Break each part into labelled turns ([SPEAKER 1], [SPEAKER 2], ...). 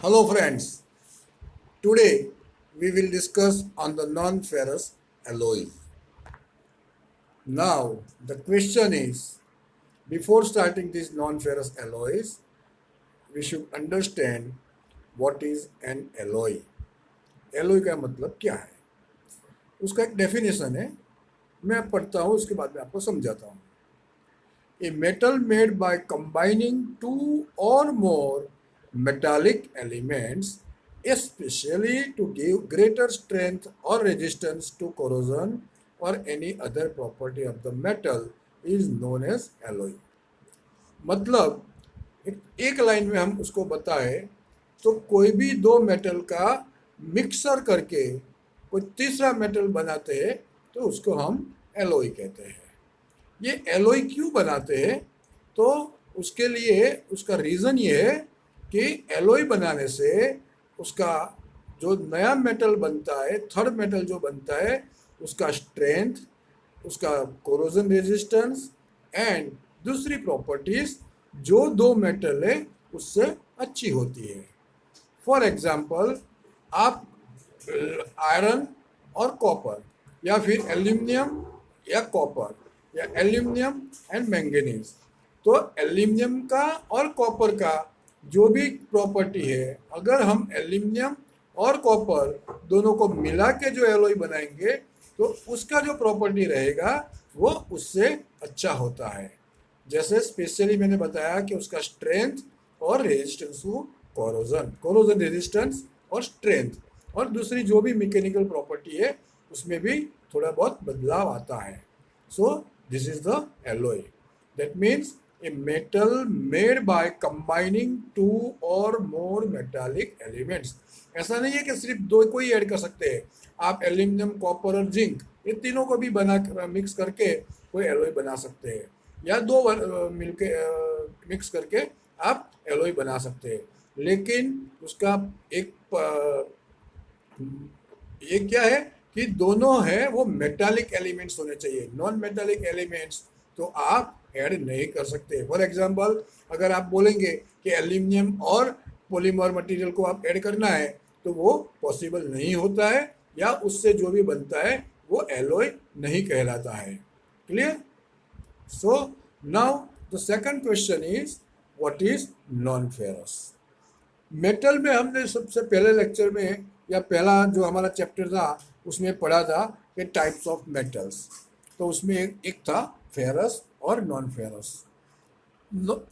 [SPEAKER 1] Hello friends, today we will discuss on the non-ferrous alloys. Now the question is, before starting these non-ferrous alloys, we should understand what is an alloy. Alloy का मतलब क्या है, उसका एक definition है। मैं पढ़ता हूँ, उसके बाद में आपको समझाता हूँ। A metal made by combining two or more metallic elements, especially to give greater strength or resistance to corrosion or any other property of the metal, is known as alloy. मतलब एक लाइन में हम उसको बताए तो कोई भी दो मेटल का मिक्सर करके कोई तीसरा मेटल बनाते हैं तो उसको हम एलॉय कहते हैं। ये एलॉय क्यों बनाते हैं? तो उसके लिए उसका रीज़न ये है कि एलॉय बनाने से उसका जो नया मेटल बनता है, थर्ड मेटल जो बनता है, उसका स्ट्रेंथ, उसका कोरोजन रेजिस्टेंस एंड दूसरी प्रॉपर्टीज जो दो मेटल है उससे अच्छी होती है। फॉर एग्जाम्पल, आप आयरन और कॉपर या फिर एल्यूमिनियम या कॉपर या एल्यूमिनियम एंड मैंगनीज, तो एल्यूमिनियम का और कॉपर का जो भी प्रॉपर्टी है, अगर हम एल्यूमिनियम और कॉपर दोनों को मिला के जो एलॉय बनाएंगे तो उसका जो प्रॉपर्टी रहेगा वो उससे अच्छा होता है। जैसे स्पेशली मैंने बताया कि उसका स्ट्रेंथ और resistance to corrosion, corrosion resistance और स्ट्रेंथ, और दूसरी जो भी मैकेनिकल प्रॉपर्टी है उसमें भी थोड़ा बहुत बदलाव आता है। So this is the alloy. That means a metal made by combining two or more metallic elements। ऐसा नहीं है कि सिर्फ दो को ही ऐड कर सकते हैं। आप एल्यूमिनियम, कॉपर और जिंक, ये तीनों को भी बना मिक्स करके कोई एलॉय बना सकते हैं, या दो मिलके मिक्स करके आप एलॉय बना सकते हैं। लेकिन उसका एक ये क्या है कि दोनों है वो मेटालिक एलिमेंट्स होने चाहिए। नॉन मेटालिक एलिमेंट्स तो आप ऐड नहीं कर सकते। फॉर एग्जांपल, अगर आप बोलेंगे कि एल्यूमिनियम और पॉलीमर मटेरियल को आप ऐड करना है तो वो पॉसिबल नहीं होता है, या उससे जो भी बनता है वो एलॉय नहीं कहलाता है। Clear? So now the second question is, what is non ferrous? Metal में हमने सबसे पहले लेक्चर में या पहला जो हमारा चैप्टर था उसमें पढ़ा था कि टाइप्स ऑफ मेटल्स। तो उसमें एक था फेरस और नॉन फेरस।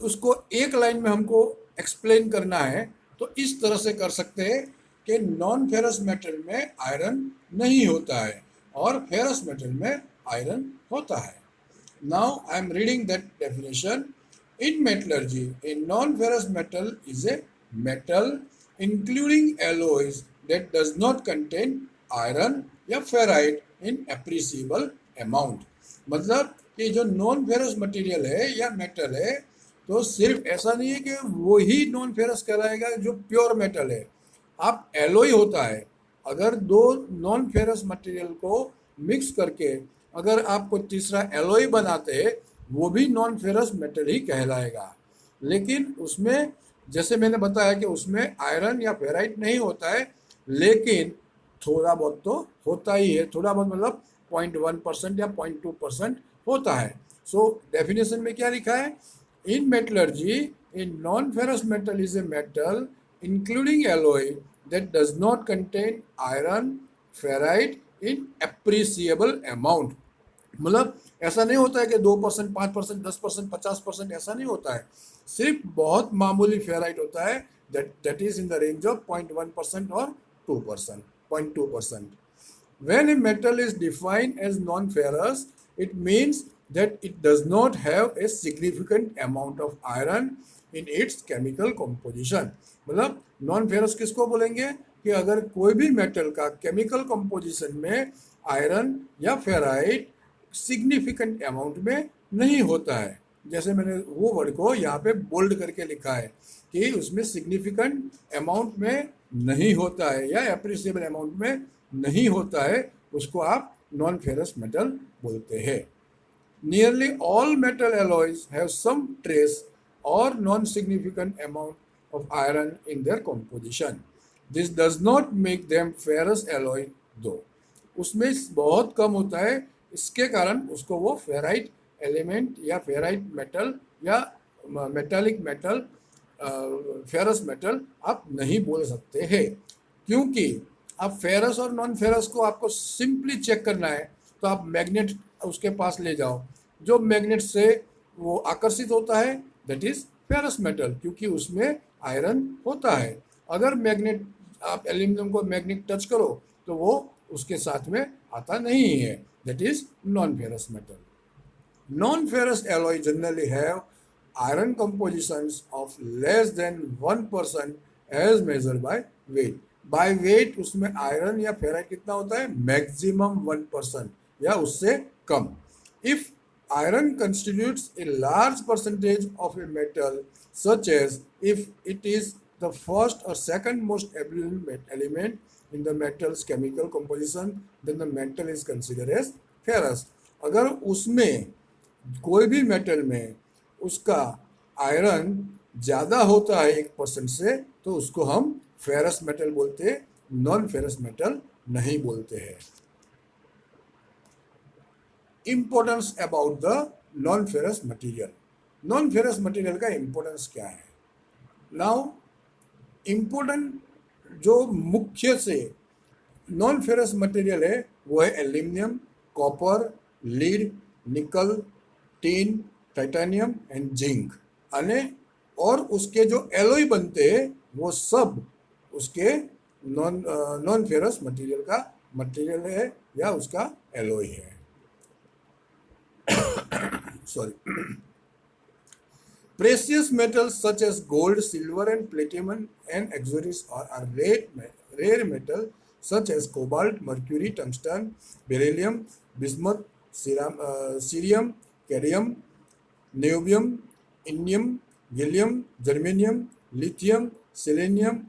[SPEAKER 1] उसको एक लाइन में हमको एक्सप्लेन करना है तो इस तरह से कर सकते हैं कि नॉन फेरस मेटल में आयरन नहीं होता है और फेरस मेटल में आयरन होता है। Now I am reading that definition. In metallurgy, a non ferrous metal is a metal including alloys that does not contain iron या फेराइट in appreciable amount। मतलब कि जो नॉन फेरस मटेरियल है या metal है, तो सिर्फ ऐसा नहीं है कि वो ही नॉन फेरस कहलाएगा जो प्योर मेटल है। आप एलोई होता है, अगर दो नॉन फेरस मटेरियल को मिक्स करके अगर आप कोई तीसरा एलोई बनाते हैं वो भी नॉन फेरस मेटल ही कहलाएगा। लेकिन उसमें जैसे मैंने बताया कि उसमें आयरन या फेराइट नहीं होता है, लेकिन थोड़ा बहुत तो होता ही है। थोड़ा बहुत मतलब 0.1% या 0.2% होता है। सो डेफिनेशन में क्या लिखा है? In metallurgy, in non ferrous metal is a metal including alloy that does not contain iron ferrite in appreciable amount. मतलब ऐसा नहीं होता है कि 2%, 5%, 10%, 50%, ऐसा नहीं होता है। सिर्फ बहुत मामूली फेराइट होता है, that is in the range of 0.1% और 2%, 0.2%। When a metal is defined as non-ferrous, it means that it does not have a significant amount of iron in its chemical composition। मतलब नॉन फेरस किसको बोलेंगे कि अगर कोई भी metal का chemical composition में आयरन या फेराइट सिग्निफिकेंट अमाउंट में नहीं होता है। जैसे मैंने वो वर्ड को यहाँ पे बोल्ड करके लिखा है कि उसमें सिग्निफिकेंट अमाउंट में नहीं होता है या एप्रिसिएबल अमाउंट में नहीं होता है, उसको आप नॉन फेरस मेटल बोलते हैं। Nearly all metal alloys have some trace और non significant amount of iron in their composition. This does not make them ferrous alloy though. उसमें बहुत कम होता है, इसके कारण उसको वो फेराइट एलिमेंट या फेराइट मेटल या मेटालिक मेटल, फेरस मेटल आप नहीं बोल सकते हैं, क्योंकि आप फेरस और नॉन फेरस को आपको सिंपली चेक करना है तो आप मैग्नेट उसके पास ले जाओ, जो मैग्नेट से वो आकर्षित होता है दैट इज फेरस मेटल, क्योंकि उसमें आयरन होता है। अगर मैग्नेट आप एल्यूमिनियम को मैग्नेट टच करो तो वो उसके साथ में आता नहीं है, that is non ferrous metal. Non-ferrous alloy generally have iron compositions of less than 1% as measured by weight. By weight उसमें आयरन या फेराइट कितना होता है, मैक्सिमम 1% या उससे कम। If iron constitutes a large percentage of a metal, such as if it is the first or second most abundant element in the metal's chemical composition, then the metal is considered as ferrous. अगर उसमें कोई भी metal में उसका iron ज़्यादा होता है 1% से तो उसको हम फेरस मेटल बोलते हैं, नॉन फेरस मेटल नहीं बोलते हैं। Importance about the non ferrous material. Non ferrous material का इम्पोर्टेंस क्या है? नाउ इम्पोर्टेंट जो मुख्य से नॉन फेरस मटीरियल है वो है एल्यूमिनियम, कॉपर, लीड, निकल, टीन, टाइटेनियम एंड जिंक, और उसके जो एलोय बनते हैं वो सब उसके नॉन फेरस मटेरियल का मटेरियल है या उसका एलोय है। Sorry. Precious metals such as gold, silver and platinum and exotics are rare metal such as cobalt, mercury, tungsten, beryllium, bismuth, cerium, cadmium, niobium, indium, gallium, germanium, lithium, selenium,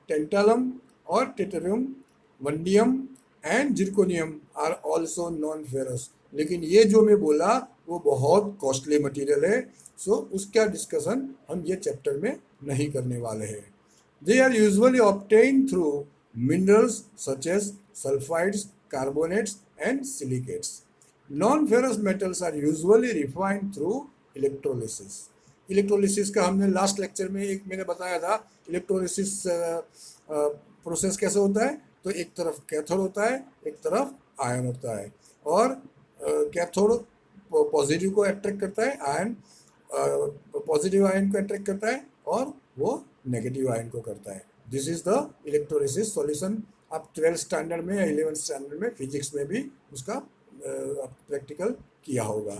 [SPEAKER 1] tantalum or deuterium, vanadium and zirconium are also non-ferrous। लेकिन ये जो मैं बोला वो बहुत costly material है, सो उसका discussion हम ये चैप्टर में नहीं करने वाले हैं। They are usually obtained through minerals such as sulphides, carbonates and silicates. Non ferrous metals are usually refined through electrolysis. Electrolysis का हमने लास्ट लेक्चर में एक मैंने बताया था, इलेक्ट्रोलिसिस प्रोसेस कैसे होता है, तो एक तरफ कैथोड होता है, एक तरफ आयन होता है, और कैथोड पॉजिटिव को अट्रैक्ट करता है, आयन पॉजिटिव आयन को अट्रैक्ट करता है और वो नेगेटिव आयन को करता है। This is the electrolysis solution. आप 12th स्टैंडर्ड में या 11th स्टैंडर्ड में फिजिक्स में भी उसका प्रैक्टिकल किया होगा।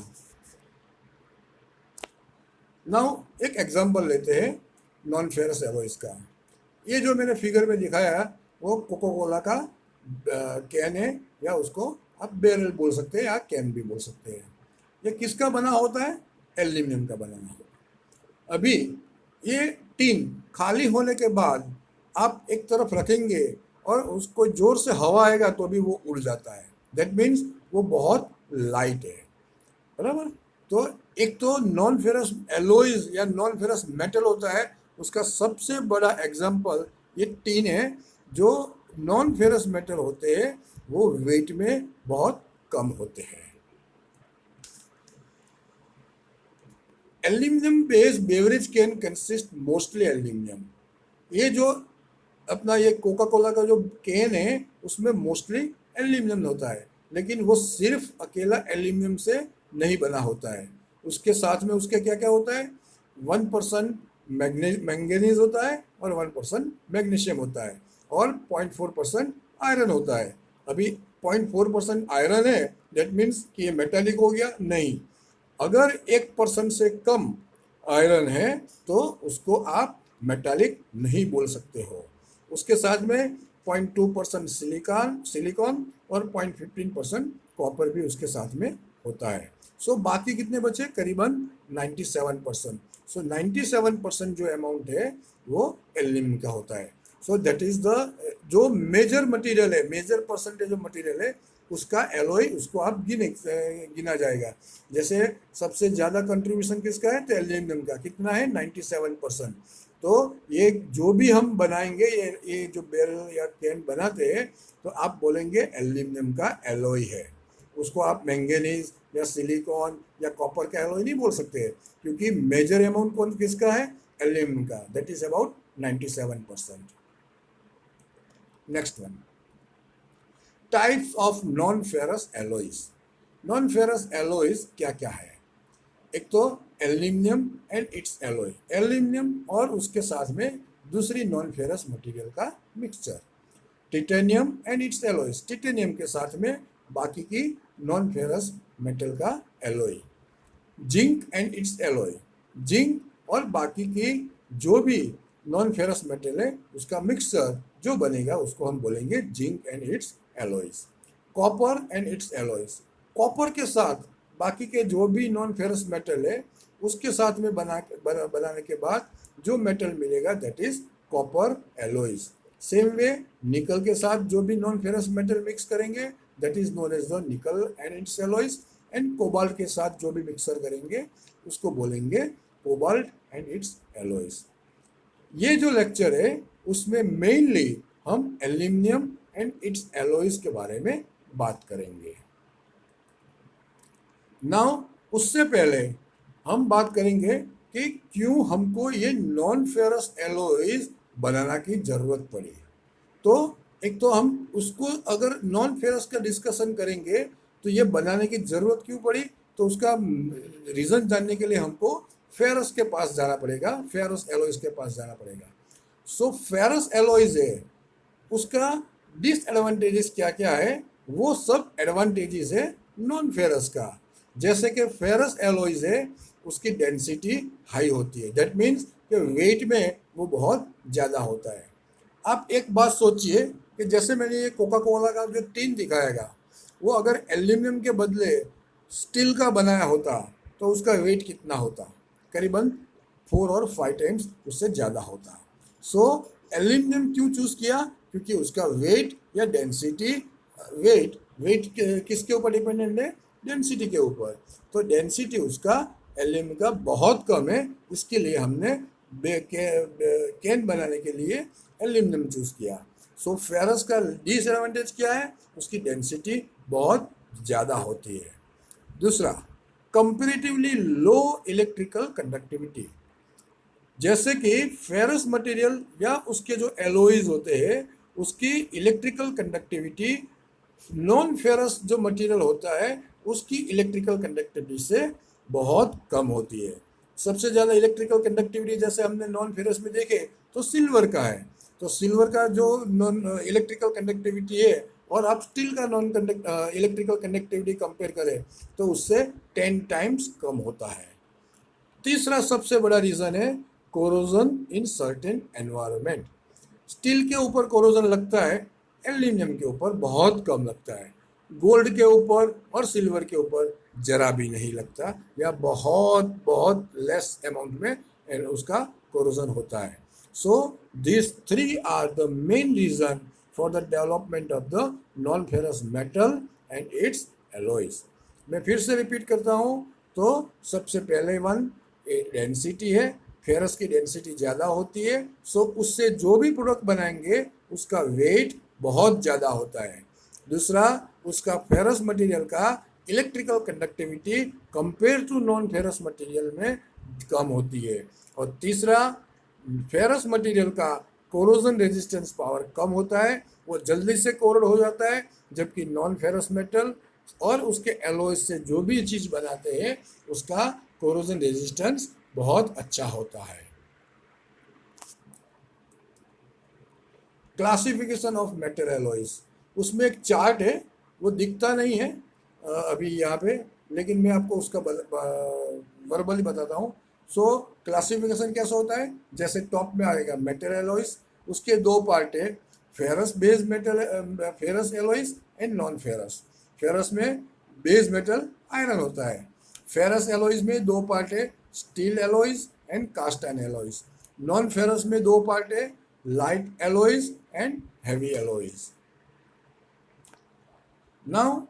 [SPEAKER 1] नाउ एक एग्जांपल लेते हैं नॉन फेरस एलॉयज का। ये जो मैंने फिगर में दिखाया वो कोका कोला का कैन है, या उसको आप बैरल बोल सकते हैं या कैन भी बोल सकते हैं। ये किसका बना होता है? एल्यूमिनियम का बना होता है। अभी ये टीन खाली होने के बाद आप एक तरफ रखेंगे और उसको जोर से हवा आएगा तो भी वो उड़ जाता है, दैट मीन्स वो बहुत लाइट है, बराबर। तो एक तो नॉन फेरस एलॉयज या नॉन फेरस मेटल होता है, उसका सबसे बड़ा एग्जांपल ये टीन है। जो नॉन फेरस मेटल होते हैं वो वेट में बहुत कम होते हैं। Aluminium based beverage can consist mostly aluminium. ये जो अपना ये कोका कोला का जो कैन है उसमें मोस्टली एल्यूमिनियम होता है, लेकिन वो सिर्फ अकेला एल्यूमिनियम से नहीं बना होता है, उसके साथ में उसके क्या क्या होता है, 1% मैंगनीज होता है और 1% मैग्नीशियम होता है और 0.4% आयरन होता है। अभी 0.4% आयरन है, दैट मीन्स कि ये मेटालिक हो गया? नहीं। अगर 1% से कम आयरन है तो उसको आप मेटालिक नहीं बोल सकते हो। उसके साथ में 0.2% सिलिकॉन और 0.15% कॉपर भी उसके साथ में होता है। सो बाकी कितने बचे? करीबन 97%। सो 97% जो अमाउंट है वो एल्यूमिनियम का होता है। सो दैट इज द जो मेजर मटेरियल है, मेजर परसेंटेज ऑफ मटेरियल है उसका एलॉय, उसको आप गिना जाएगा। जैसे सबसे ज़्यादा कंट्रीब्यूशन किसका है? तो एल्यूमिनियम का। कितना है? 97%। तो ये जो भी हम बनाएंगे, ये जो बैरल या कैन बनाते हैं, तो आप बोलेंगे एल्यूमिनियम का एलॉय है। उसको आप मैंगनीज या सिलिकॉन या कॉपर का एलॉय नहीं बोल सकते, क्योंकि मेजर अमाउंट कौन किसका है, एल्यूमिनियम का, that is about 97%। Next one, types of non ferrous alloys. Non ferrous alloys क्या क्या है? एक तो aluminium and it's alloy, aluminium और उसके साथ में दूसरी नॉन फेरस मटेरियल का mixture. Titanium and its alloys, titanium के साथ में बाकी की नॉन फेरस मेटल का alloy. Zinc and it's alloy, zinc और बाकी की जो भी नॉन फेरस मेटल है उसका मिक्सचर जो बनेगा उसको हम बोलेंगे zinc and its alloys. Copper and its alloys, copper के साथ बाकी के जो भी नॉन फेरस मेटल है उसके साथ में बनाने के बाद जो मेटल मिलेगा that is copper alloys. Same way nickel के साथ जो भी नॉन फेरस मेटल मिक्स करेंगे that is known as the nickel and its alloys. And cobalt के साथ जो भी मिक्सर करेंगे उसको बोलेंगे कोबाल्ट एंड इट्स एलॉयज। ये जो लेक्चर है उसमें मेनली हम एल्यूमिनियम एंड इट्स एलॉयज के बारे में बात करेंगे। नाउ उससे पहले हम बात करेंगे कि क्यों हमको ये नॉन फेरस एलॉयज बनाना की जरूरत पड़ी। तो एक तो हम उसको अगर नॉन फेरस का डिस्कशन करेंगे तो ये बनाने की जरूरत क्यों पड़ी, तो उसका रीजन जानने के लिए हमको फेरस के पास जाना पड़ेगा, फेरस एलॉयज के पास जाना पड़ेगा। सो फेरस एलॉयज है उसका डिसएडवांटेजेस क्या क्या है, वो सब एडवांटेजेस है नॉन फेरस का। जैसे कि फेरस एलॉयज है उसकी डेंसिटी हाई होती है, दैट मीन्स कि वेट में वो बहुत ज़्यादा होता है। आप एक बात सोचिए कि जैसे मैंने ये कोका कोला का जो टीन दिखाएगा वो अगर एल्यूमिनियम के बदले स्टील का बनाया होता तो उसका वेट कितना होता, करीबन 4 और 5 टाइम्स उससे ज़्यादा होता। सो एल्यूमिनियम क्यों चूज़ किया, क्योंकि उसका वेट या डेंसिटी, वेट किसके ऊपर डिपेंडेंट है, डेंसिटी के ऊपर। तो डेंसिटी उसका एल्यूमिनियम का बहुत कम है, इसके लिए हमने कैन बनाने के लिए एल्यूमिनियम चूज़ किया। सो फेरस का डिसएडवांटेज क्या है, उसकी डेंसिटी बहुत ज़्यादा होती है। दूसरा, कंपैरेटिवली लो इलेक्ट्रिकल कंडक्टिविटी। जैसे कि फेरस मटेरियल या उसके जो एलॉयज होते हैं उसकी इलेक्ट्रिकल कंडक्टिविटी नॉन फेरस जो मटेरियल होता है उसकी इलेक्ट्रिकल कंडक्टिविटी से बहुत कम होती है। सबसे ज़्यादा इलेक्ट्रिकल कंडक्टिविटी जैसे हमने नॉन फेरस में देखे तो सिल्वर का है, तो सिल्वर का जो नॉन इलेक्ट्रिकल कंडक्टिविटी है और आप स्टील का नॉन इलेक्ट्रिकल कंडक्टिविटी कंपेयर करें तो उससे 10 टाइम्स कम होता है। तीसरा सबसे बड़ा रीज़न है corrosion in certain environment. Steel के ऊपर कोरोजन लगता है, एल्यूमिनियम के ऊपर बहुत कम लगता है, गोल्ड के ऊपर और सिल्वर के ऊपर जरा भी नहीं लगता या बहुत बहुत लेस अमाउंट में उसका कोरोजन होता है। So this 3 are the main reason for the development of the non ferrous metal and its alloys. मैं फिर से रिपीट करता हूँ, तो सबसे पहले वन डेंसिटी है, फेरस की डेंसिटी ज़्यादा होती है, सो उससे जो भी प्रोडक्ट बनाएंगे उसका वेट बहुत ज़्यादा होता है। दूसरा, उसका फेरस मटेरियल का electrical conductivity compare to non ferrous material में कम होती है। और तीसरा, फेरस मटेरियल का कोरोजन रेजिस्टेंस पावर कम होता है, वो जल्दी से कोरोड हो जाता है, जबकि नॉन फेरस मेटल और उसके एलॉय से जो भी चीज़ बनाते हैं उसका कोरोजन रेजिस्टेंस बहुत अच्छा होता है। क्लासिफिकेशन ऑफ मेटल एलॉयज, उसमें एक चार्ट है, वो दिखता नहीं है अभी यहाँ पे, लेकिन मैं आपको उसका वर्बली बताता हूँ। सो क्लासिफिकेशन कैसा होता है, जैसे टॉप में आएगा मेटल एलॉयज, उसके 2 पार्ट है, ferrous base metal, ferrous alloys and non ferrous. Ferrous में बेस मेटल आयरन होता है। फेरस एलॉयज में 2 पार्ट है, steel alloys and cast iron alloys. Non ferrous में 2 पार्ट है, light alloys and heavy alloys. Now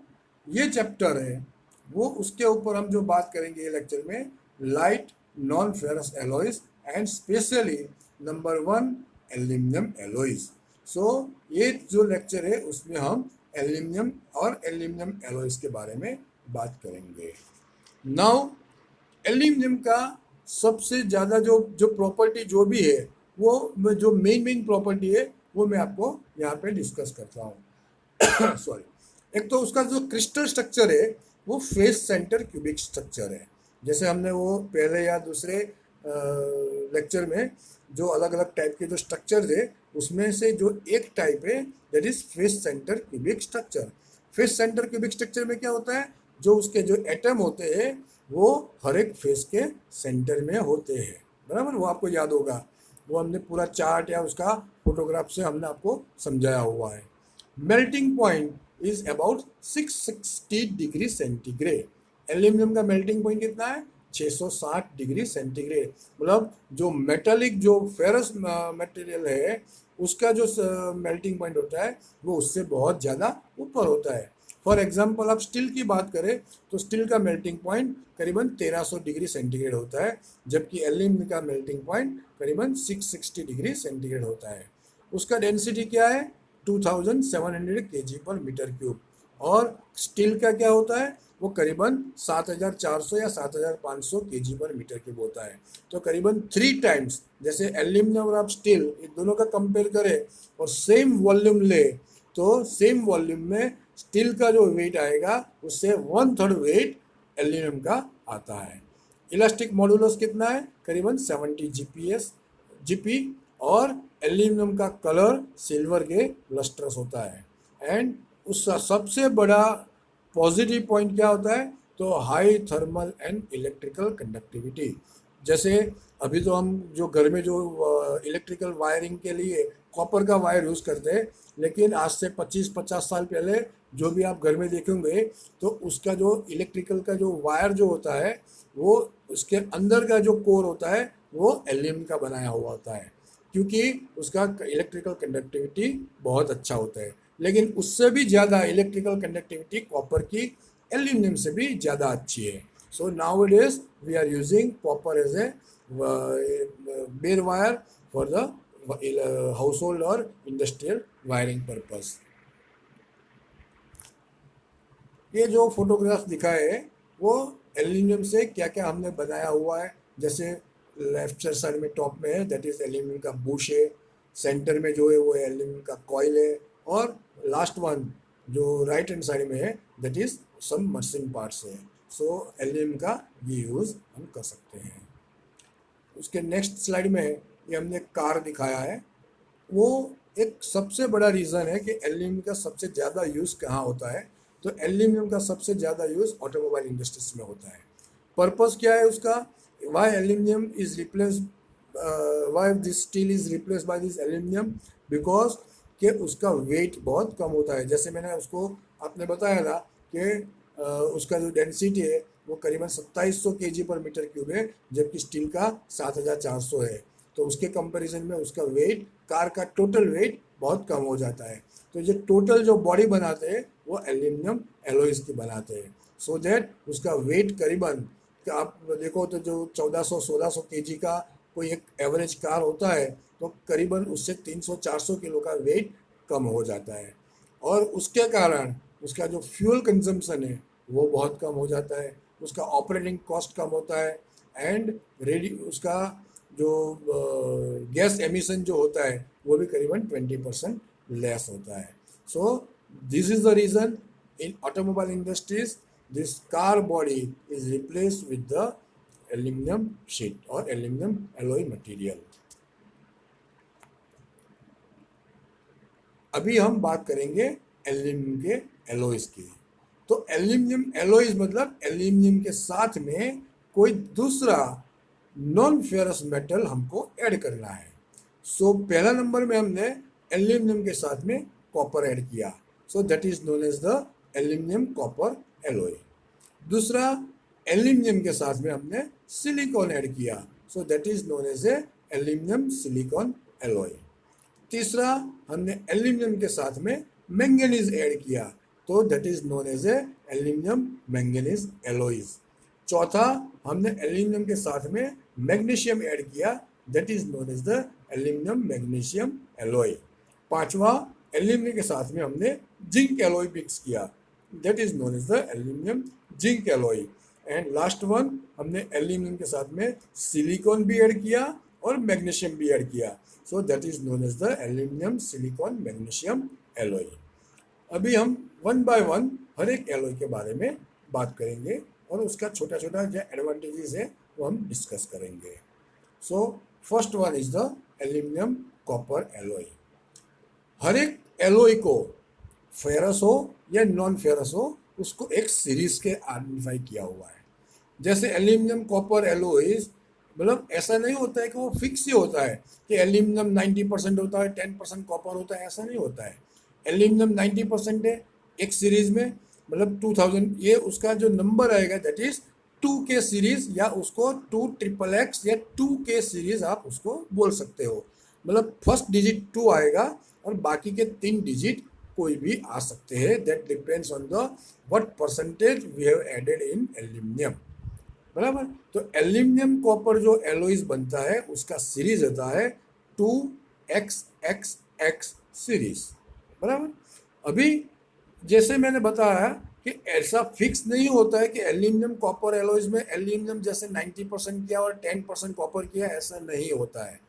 [SPEAKER 1] ये chapter है वो, उसके ऊपर हम जो बात करेंगे ये लेक्चर में, light non ferrous alloys and specially number 1 aluminium alloys. So ये जो लेक्चर है उसमें हम एल्यूमिनियम और एल्यूमिनियम एलॉयज के बारे में बात करेंगे। नाउ एल्यूमिनियम का सबसे ज़्यादा जो जो प्रॉपर्टी जो भी है वो जो मेन प्रॉपर्टी है वो मैं आपको यहाँ पे डिस्कस करता हूँ। सॉरी। एक तो उसका जो क्रिस्टल स्ट्रक्चर है वो फेस सेंटर क्यूबिक स्ट्रक्चर है। जैसे हमने वो पहले या दूसरे लेक्चर में जो अलग अलग टाइप के जो स्ट्रक्चर थे उसमें से जो एक टाइप है that is face centre cubic structure. Face centre cubic structure में क्या होता है, जो उसके जो एटम होते हैं वो हर एक फेस के सेंटर में होते हैं, बराबर। वो आपको याद होगा, वो हमने पूरा चार्ट या उसका फोटोग्राफ से हमने आपको समझाया हुआ है। Melting point is about 660 degree centigrade. Aluminium का मेल्टिंग पॉइंट कितना है? 660 डिग्री सेंटीग्रेड। मतलब जो मेटालिक जो फेरस मटेरियल है उसका जो मेल्टिंग पॉइंट होता है वो उससे बहुत ज़्यादा ऊपर होता है। फॉर एग्जाम्पल आप स्टील की बात करें तो स्टील का मेल्टिंग पॉइंट करीबन 1300 डिग्री सेंटीग्रेड होता है, जबकि एल्यूमिनियम का मेल्टिंग पॉइंट करीबन 660 डिग्री सेंटीग्रेड होता है। उसका डेंसिटी क्या है? 2700 kg पर मीटर क्यूब। और स्टील का क्या होता है? वो करीबन 7400 या 7500 kg पर मीटर क्यूब होता है। तो करीबन 3 टाइम्स, जैसे एल्यूमिनियम और आप स्टील इन दोनों का कंपेयर करें और सेम वॉल्यूम ले तो सेम वॉल्यूम में स्टील का जो वेट आएगा उससे 1/3 वेट एल्यूमिनियम का आता है। इलास्टिक मॉडुलस कितना है? करीबन 70 जीपी। और एल्यूमिनियम का कलर सिल्वर के लस्ट्रस होता है। एंड उसका सबसे बड़ा पॉजिटिव पॉइंट क्या होता है? तो high thermal and electrical conductivity. जैसे अभी तो हम जो घर में जो इलेक्ट्रिकल वायरिंग के लिए कॉपर का वायर यूज़ करते हैं, लेकिन आज से 25-50 साल पहले जो भी आप घर में देखेंगे तो उसका जो इलेक्ट्रिकल का जो वायर जो होता है वो उसके अंदर का जो कोर होता है वो एल्यूमिनियम का बनाया हुआ होता है, क्योंकि उसका इलेक्ट्रिकल कंडक्टिविटी बहुत अच्छा होता है। लेकिन उससे भी ज़्यादा इलेक्ट्रिकल कंडक्टिविटी कॉपर की एल्यूमिनियम से भी ज़्यादा अच्छी है। So now it is we are using copper as a bare wire for the household और इंडस्ट्रियल वायरिंग पर्पज। ये जो फोटोग्राफ दिखाए है वो एल्यूमिनियम से क्या क्या हमने बनाया हुआ है। जैसे लेफ्ट साइड में टॉप में है दैट इज एल्यूमिनियम का बुश है, सेंटर में जो है वो एल्यूमिनियम का कॉइल है, और लास्ट वन जो राइट हैंड साइड में है that is some machine parts है। सो एल्यूमिनियम का ये यूज़ हम कर सकते हैं। उसके नेक्स्ट स्लाइड में ये हमने कार दिखाया है। वो एक सबसे बड़ा रीज़न है कि एल्यूमिनियम का सबसे ज़्यादा यूज़ कहाँ होता है। तो एल्यूमिनियम का सबसे ज़्यादा यूज़ ऑटोमोबाइल इंडस्ट्रीज में होता है। पर्पस क्या है उसका? Why aluminium is replace why this steel is replace by this aluminium? Because कि उसका वेट बहुत कम होता है। जैसे मैंने उसको आपने बताया था कि उसका जो डेंसिटी है वो करीबन 2700 kg पर मीटर क्यूब है, जबकि स्टील का 7400 है। तो उसके कंपैरिजन में उसका वेट, कार का टोटल वेट बहुत कम हो जाता है। तो ये टोटल जो बॉडी बनाते हैं वो एल्यूमिनियम एलॉयज की बनाते हैं, सो दैट उसका वेट करीबन, आप देखो तो जो 1400-1600 kg का कोई एक एवरेज कार होता है तो करीबन उससे 300-400 किलो का वेट कम हो जाता है। और उसके कारण उसका जो फ्यूल कंजम्पशन है वो बहुत कम हो जाता है, उसका ऑपरेटिंग कॉस्ट कम होता है, एंड रेडी उसका जो गैस एमिशन जो होता है वो भी करीबन 20% लेस होता है। So this is the reason in automobile industries this car body is replaced with the aluminium sheet और एल्यूमिनियम एलॉय मटेरियल। अभी हम बात करेंगे एल्यूमिनियम के एलॉयज की। तो एल्यूमिनियम एलॉयज मतलब एल्यूमिनियम के साथ में कोई दूसरा नॉन फेरस मेटल हमको ऐड करना है। सो पहला नंबर में हमने एल्यूमिनियम के साथ में कॉपर ऐड किया, so that is known as the aluminium copper alloy. दूसरा, एल्यूमिनियम के साथ में हमने सिलिकॉन ऐड किया, so that is known as a aluminium silicon alloy. तीसरा, हमने एल्यूमिनियम के साथ में मैंगनीज ऐड किया, तो that is known as a aluminium manganese alloys. चौथा, हमने एल्यूमिनियम के साथ में मैग्नीशियम ऐड किया, that is known as the aluminium magnesium alloy. पांचवा, एल्यूमिनियम के साथ में हमने जिंक एलॉय मिक्स किया, that is known as the aluminium zinc alloy. And last one, हमने एल्यूमिनियम के साथ में सिलिकॉन भी ऐड किया और मैग्नीशियम भी ऐड किया, so that is known as the aluminium silicon magnesium alloy. अभी हम वन बाय वन हर एक एलॉय के बारे में बात करेंगे और उसका छोटा छोटा जो एडवांटेजेस है वो हम डिस्कस करेंगे। So first one is the aluminium copper alloy. हर एक एलॉय को, फेरस हो या नॉन फेरस हो, उसको एक सीरीज के आइडेंटिफाई किया हुआ है। जैसे एल्यूमिनियम कॉपर एलॉयज, मतलब ऐसा नहीं होता है कि वो फिक्स ही होता है कि एल्यूमिनियम 90% होता है, 10% कॉपर होता है, ऐसा नहीं होता है। एल्यूमिनियम 90% है एक सीरीज में, मतलब 2000, ये उसका जो नंबर आएगा दैट इज 2K सीरीज, या उसको 2XXX या 2K सीरीज आप उसको बोल सकते हो। मतलब फर्स्ट डिजिट 2 आएगा और बाकी के 3 डिजिट कोई भी आ सकते हैं, that depends on the what percentage we have added in aluminium. बराबर। तो एल्यूमिनियम कॉपर जो एलॉयज बनता है उसका सीरीज होता है 2XXX सीरीज। बराबर। अभी जैसे मैंने बताया कि ऐसा फिक्स नहीं होता है कि एल्यूमिनियम कॉपर एलॉयज में एल्यूमिनियम जैसे 90% किया और 10% कॉपर किया, ऐसा नहीं होता है।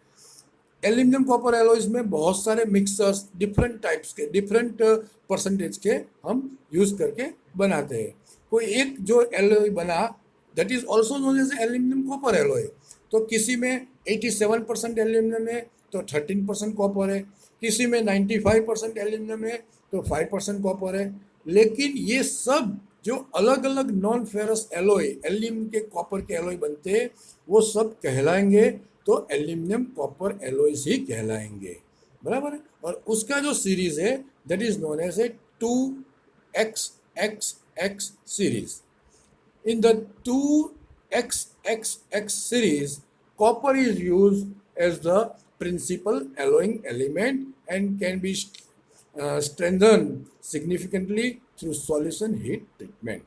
[SPEAKER 1] एल्यूमिनियम कॉपर एलॉयज में बहुत सारे मिक्सर्स डिफरेंट टाइप्स के, डिफरेंट परसेंटेज के हम यूज करके बनाते हैं। कोई एक जो एलॉय बना that is also known as aluminium copper alloy, तो किसी में 87% एल्यूमिनियम है तो 13% कॉपर है, किसी में 95% एल्यूमिनियम है तो 5% कॉपर है। लेकिन ये सब जो अलग अलग नॉन फेरस एलॉय एल्यूमिनियम के कॉपर के एलॉय बनते हैं वो सब कहलाएंगे तो एल्यूमिनियम कॉपर एलॉयज ही कहलाएंगे। बराबर है। और उसका जो सीरीज है that is known as a 2XXX series. In the 2XXX series, copper is used as the principal alloying element and can be strengthened significantly through solution heat treatment.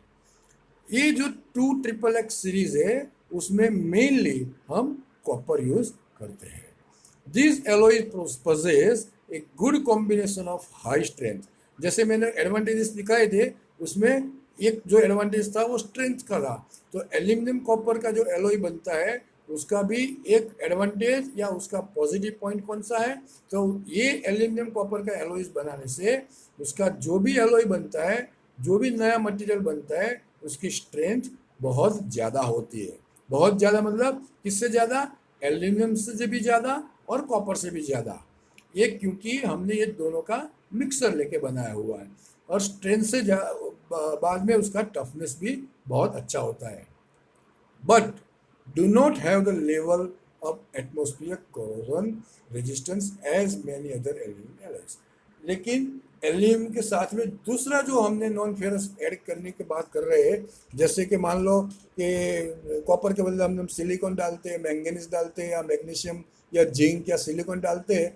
[SPEAKER 1] ये जो 2XXX series है उसमें mainly हम copper use करते हैं। These alloys possess a good combination of high strength। जैसे मैंने advantages दिखाए थे उसमें एक जो एडवांटेज था वो स्ट्रेंथ का था, तो एल्यूमिनियम कॉपर का जो एलॉय बनता है उसका भी एक एडवांटेज या उसका पॉजिटिव पॉइंट कौन सा है, तो ये एल्यूमिनियम कॉपर का एलॉयज बनाने से उसका जो भी एलॉय बनता है, जो भी नया मटेरियल बनता है, उसकी स्ट्रेंथ बहुत ज़्यादा होती है। बहुत ज़्यादा मतलब किससे ज़्यादा? एल्यूमिनियम से भी ज़्यादा और कॉपर से भी ज़्यादा। ये क्योंकि हमने ये दोनों का मिक्सर लेके बनाया हुआ है, और स्ट्रेंथ से बाद में उसका टफनेस भी बहुत अच्छा होता है, but do not have the level of atmosphere corrosion resistance as many other aluminium alloys. लेकिन एल्यूमिनियम के साथ में दूसरा जो हमने नॉन फेरस ऐड करने की बात कर रहे हैं, जैसे कि मान लो कि कॉपर के बदले हम सिलिकॉन डालते हैं, मैंगनीज डालते हैं, या मैग्नीशियम या जिंक या सिलिकॉन डालते हैं,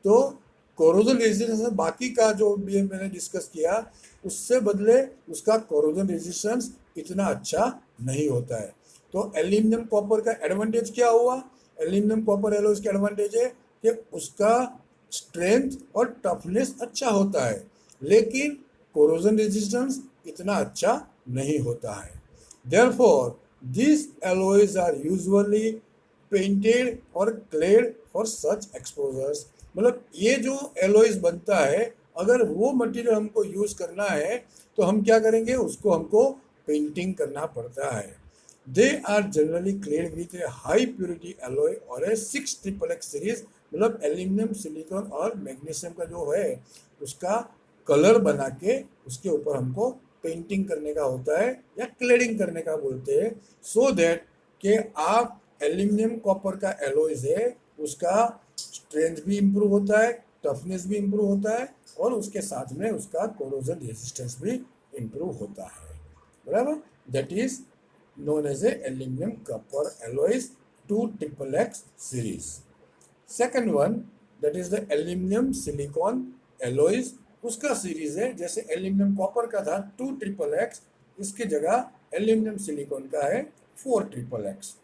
[SPEAKER 1] तो कोरोजन रेजिस्टेंस बाकी का जो भी मैंने डिस्कस किया उससे बदले उसका कोरोजन रेजिस्टेंस इतना अच्छा नहीं होता है। तो एल्यूमिनियम कॉपर का एडवांटेज क्या हुआ? एल्यूमिनियम कॉपर एलॉयज का एडवांटेज है कि उसका स्ट्रेंथ और टफनेस अच्छा होता है, लेकिन कोरोजन रेजिस्टेंस इतना अच्छा नहीं होता है। Therefore these alloys are usually painted or clad for such exposures। मतलब ये जो एलॉयज बनता है, अगर वो मटेरियल हमको यूज करना है तो हम क्या करेंगे, उसको हमको पेंटिंग करना पड़ता है। They are generally clad with a high purity alloy और ए 6XXX सीरीज। मतलब एल्यूमिनियम, सिलिकॉन और मैग्नीशियम का जो है उसका कलर बना के उसके ऊपर हमको पेंटिंग करने का होता है या क्लेडिंग करने का बोलते हैं, सो दैट कि आप एल्यूमिनियम कॉपर का एलॉयज है उसका स्ट्रेंथ भी इम्प्रूव होता है, टफनेस भी इम्प्रूव होता है, और उसके साथ में उसका कोरोजन रेजिस्टेंस भी इम्प्रूव होता है। बराबर। That is known as a aluminium copper alloys 2XXX series. Second one that is the aluminium silicon alloys, उसका सीरीज है। जैसे एल्यूमिनियम कॉपर का था 2XXX, इसकी जगह एल्यूमिनियम सिलिकॉन का है 4XXX।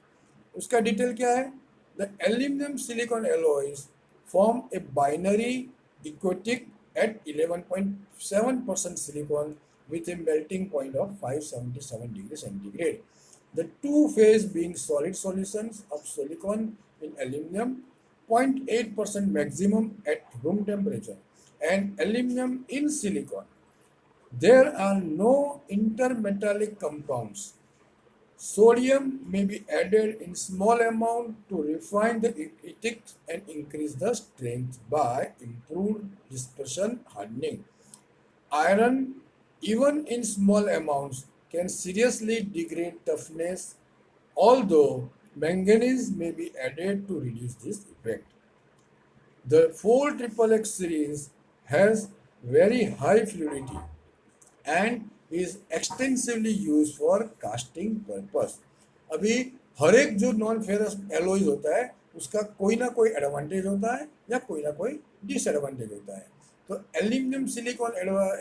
[SPEAKER 1] उसका डिटेल क्या है? The aluminium silicon alloys form a binary aquatic at 11.7% silicon with a melting point of 577 degrees centigrade. The two phase being solid solutions of silicon in aluminum 0.8% maximum at room temperature and aluminum in silicon. There are no intermetallic compounds. Sodium may be added in small amount to refine the ethics and increase the strength by improved dispersion hardening. Iron, even in small amounts, can seriously degrade toughness, although manganese may be added to reduce this effect. The 4XXX series has very high fluidity and is extensively used for casting purpose. अभी हर एक जो non ferrous alloys होता है उसका कोई ना कोई advantage होता है या कोई ना कोई डिसएडवांटेज होता है। तो एल्यूमिनियम सिलिकॉन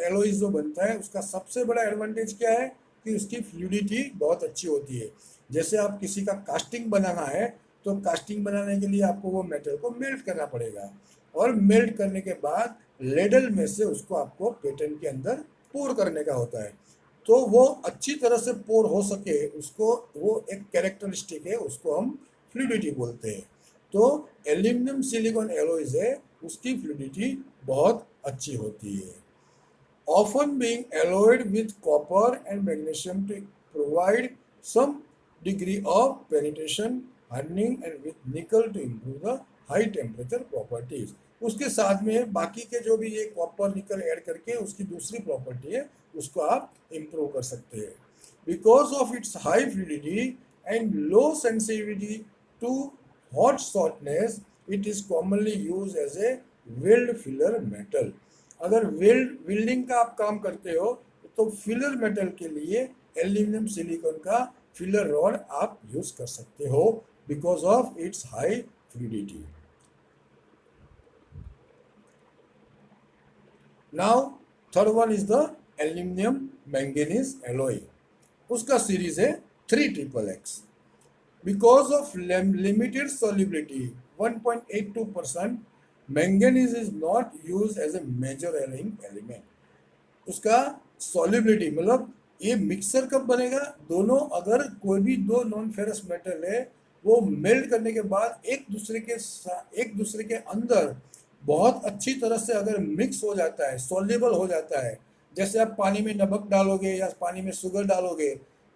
[SPEAKER 1] एलॉयज जो बनता है उसका सबसे बड़ा एडवांटेज क्या है कि उसकी फ्लूइडिटी बहुत अच्छी होती है। जैसे आप किसी का कास्टिंग बनाना है तो कास्टिंग बनाने के लिए आपको वो मेटल को मेल्ट करना पड़ेगा और मेल्ट करने के बाद लेडल में से उसको आपको पैटर्न के अंदर पोर करने का होता है। तो वो अच्छी तरह से पोर हो सके उसको वो एक कैरेक्टरिस्टिक है, उसको हम फ्लूइडिटी बोलते हैं। तो एल्यूमिनियम सिलिकॉन एलॉयज है उसकी फ्लूइडिटी बहुत अच्छी होती है। Often being alloyed with copper and magnesium to provide some degree of penetration, hardening and with nickel to improve the high temperature properties. उसके साथ में बाकी के जो भी ये कॉपर निकल ऐड करके उसकी दूसरी प्रॉपर्टी है उसको आप इम्प्रूव कर सकते हैं। Because of its high fluidity and low sensitivity to hot shortness it is commonly use as a weld filler metal. अगर वेल्डिंग का आप काम करते हो तो फिलर मेटल के लिए एल्यूमिनियम सिलिकॉन का फिलर रॉड आप यूज कर सकते हो because of its high fluidity. Now third one is the aluminium manganese alloy. उसका सीरीज है 3XXX। Because of limited solubility 1.82%, manganese is not use as a major alloying element. उसका solubility मतलब ये mixer कब बनेगा, दोनों अगर कोई भी दो नॉन फेरस मेटल है वो मेल्ट करने के बाद एक दूसरे के अंदर बहुत अच्छी तरह से अगर मिक्स हो जाता है, सॉल्युबल हो जाता है। जैसे आप पानी में नमक डालोगे या पानी में शुगर डालोगे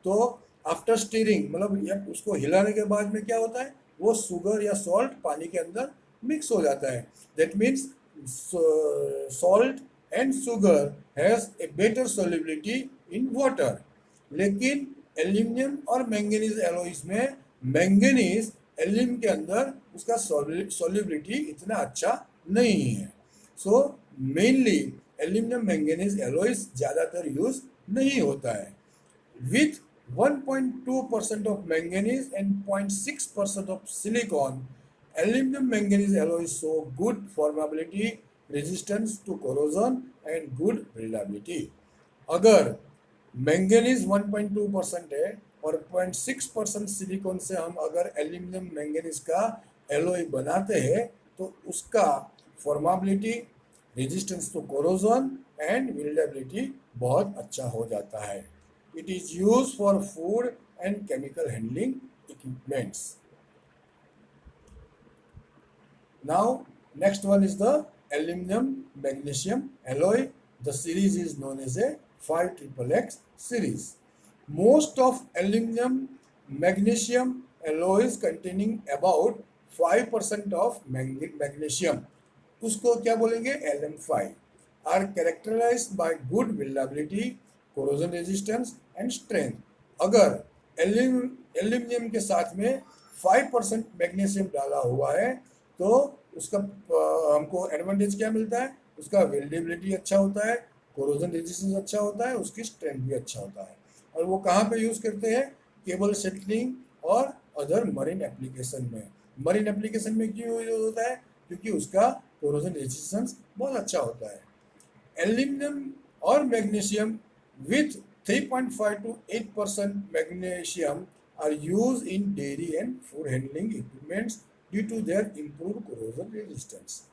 [SPEAKER 1] तो आफ्टर स्टीरिंग मतलब उसको हिलाने के बाद में क्या होता है वो शुगर या सॉल्ट पानी के अंदर मिक्स हो जाता है। That means salt and sugar has a better solubility in water. लेकिन एल्यूमिनियम और मैंगनीज एलॉयज में मैंगनीज एल्यूमिनियम के अंदर उसका सॉल्युबिलिटी इतना अच्छा नहीं है। So mainly aluminium manganese alloys ज़्यादातर यूज नहीं होता है। With 1.2% of manganese and 0.6% of silicon, aluminum manganese alloys show good formability, resistance to corrosion and good buildability. अगर मैंगनीज 1.2% है और 0.6% सिलिकॉन से हम अगर एल्यूमिनियम मैंगनीज का एलॉय बनाते हैं तो उसका formability, resistance to corrosion and weldability बहुत अच्छा हो जाता है। It is used for food and chemical handling equipments. Now, next one is the aluminum magnesium alloy. The series is known as a 5XXX series. Most of aluminum magnesium alloys containing about 5% of magnesium, उसको क्या बोलेंगे LM5, are characterized by good buildability, corrosion resistance and strength. अगर aluminium के साथ में 5% magnesium डाला हुआ है तो उसका हमको एडवांटेज क्या मिलता है, उसका वेल्डेबिलिटी अच्छा होता है, कोरोजन रेजिस्टेंस अच्छा होता है, उसकी स्ट्रेंथ भी अच्छा होता है। और वो कहाँ पे यूज़ करते हैं, केबल सेटलिंग और अदर मरीन एप्लीकेशन में। मरीन एप्लीकेशन में क्यों यूज होता है, क्योंकि उसका कोरोजन रेजिस्टेंस बहुत अच्छा होता है। एल्यूमिनियम और magnesium with 3.5 to 8% magnesium are used in dairy and food handling equipments due to their improved corrosion resistance.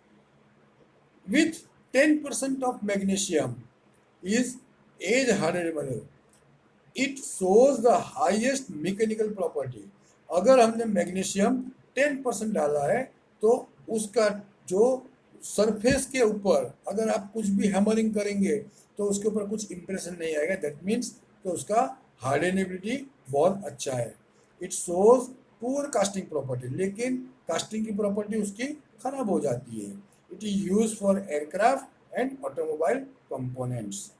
[SPEAKER 1] With 10% of magnesium is age hardenable. It shows the highest mechanical property. अगर हमने magnesium 10% डाला है तो उसका जो surface के ऊपर अगर आप कुछ भी हैमरिंग करेंगे तो उसके ऊपर कुछ इंप्रेशन नहीं आएगा. दैट मीन्स तो उसका हार्डेनेबिलिटी बहुत अच्छा है. It shows poor casting property, लेकिन कास्टिंग की प्रॉपर्टी उसकी खराब हो जाती है. It is use for aircraft and automobile components.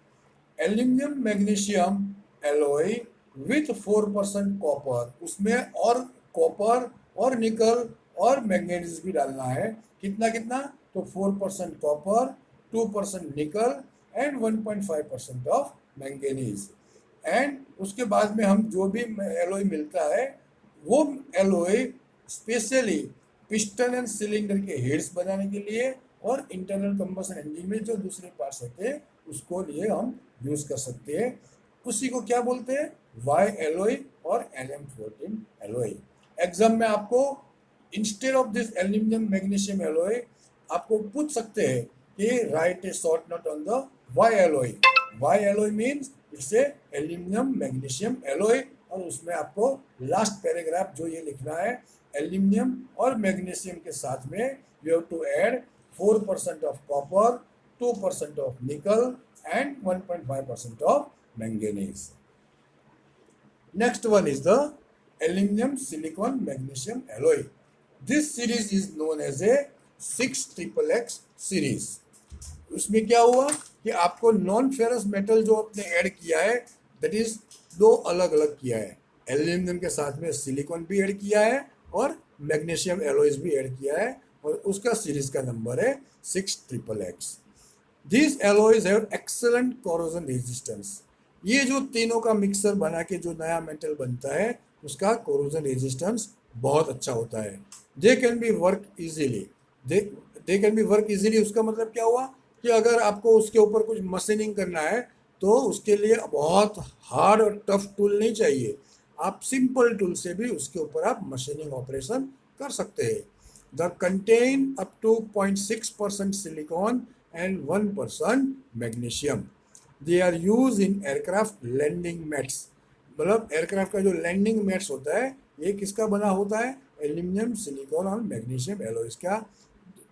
[SPEAKER 1] Aluminium magnesium alloy with 4% copper, उसमें और कॉपर और निकल और मैग्नीज भी डालना है. कितना कितना? तो 4% कॉपर, 2% निकल एंड 1.5% ऑफ मैंगनीज. एंड उसके बाद में हम जो भी एलॉय मिलता है वो alloy specially piston and cylinder के हेड्स बनाने के लिए और इंटरनल कंबशन इंजन में जो दूसरे पार्ट्स होते हैं उसको लिए हम यूज कर सकते हैं. उसी को क्या बोलते हैं? वाई एलॉय और LM14 एलॉय. एग्जाम में आपको instead of this aluminium magnesium alloy आपको पूछ सकते हैं कि write a short note on the Y alloy. Y alloy means it's a aluminium magnesium alloy, और उसमें आपको लास्ट पैराग्राफ जो ये लिखना है, एल्यूमिनियम और मैग्नीशियम के साथ में you have to add 4% of copper, 2% of nickel and 1.5% of manganese. Next one is the aluminum silicon magnesium alloy. This series is known as a 6XXX series. उसमें क्या हुआ कि आपको नॉन फेरस मेटल जो आपने ऐड किया है that is दो अलग अलग किया है. एल्यूमिनियम के साथ में सिलिकॉन भी ऐड किया है और मैग्नीशियम एलॉयज भी ऐड किया है, और उसका सीरीज का नंबर है 6XXX. These alloys have excellent corrosion resistance. ये जो तीनों का मिक्सर बना के जो नया मेटल बनता है उसका कोरोजन रेजिस्टेंस बहुत अच्छा होता है. They can be work easily. They can be work easily उसका मतलब क्या हुआ कि अगर आपको उसके ऊपर कुछ मशीनिंग करना है तो उसके लिए बहुत हार्ड और टफ टूल नहीं चाहिए. आप सिंपल टूल से भी उसके ऊपर आप मशीनिंग ऑपरेशन कर सकते हैं. The content up to 0.6% silicon and 1% magnesium. They are used in aircraft landing mats. मतलब एयरक्राफ्ट का जो लैंडिंग मैट्स होता है ये किसका बना होता है? एल्यूमिनियम, सिलिकॉन और मैग्नीशियम एलॉयज का.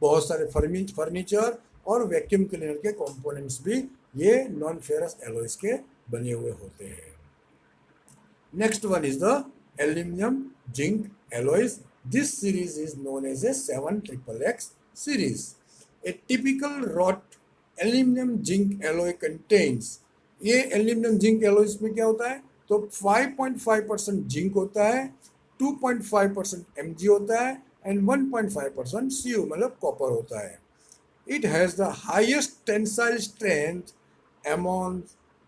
[SPEAKER 1] बहुत सारे फर्नीचर और वैक्यूम क्लीनर के कंपोनेंट्स भी ये नॉन फेरस एलॉयज के बने हुए होते हैं. Next one is the aluminium zinc alloys. This series is known as a 7XXX series. A typical wrought aluminum zinc alloy contains, ये एल्यूमिनियम जिंक एलॉय में क्या होता है? तो 5.5% जिंक होता है, 2.5% Mg होता है एंड 1.5% Cu मतलब कॉपर होता है. It has the highest tensile strength among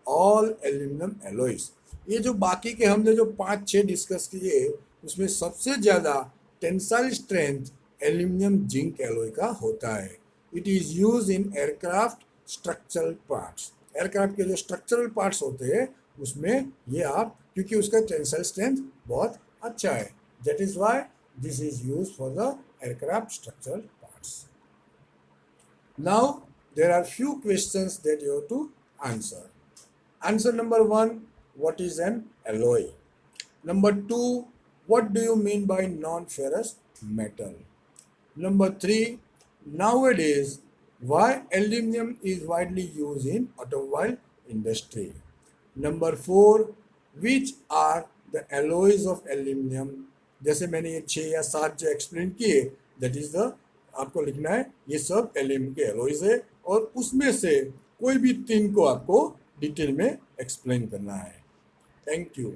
[SPEAKER 1] all aluminium alloys. ये जो बाकी के हमने जो 5-6 डिस्कस किए उसमें सबसे ज़्यादा tensile strength aluminium zinc alloy का होता है. It is use in aircraft structural parts. Aircraft के जो स्ट्रक्चरल पार्ट्स होते हैं उसमें ये आप, क्योंकि उसका टेंसाइल स्ट्रेंथ बहुत अच्छा है, that is why this is use for the aircraft structural parts. Now there are few questions that you have to answer. Answer number 1, what is an alloy? Number 2, what do you mean by non ferrous metal? Number 3, nowadays why aluminum is widely used in automobile industry? Number 4, which are the alloys of aluminum? जैसे मैंने ये 6 या 7 जो explain किए that is the, आपको लिखना है ये सब एल्यूमिनियम के एलॉयज है, और उसमें से कोई भी 3 को आपको डिटेल में एक्सप्लेन करना है. Thank you.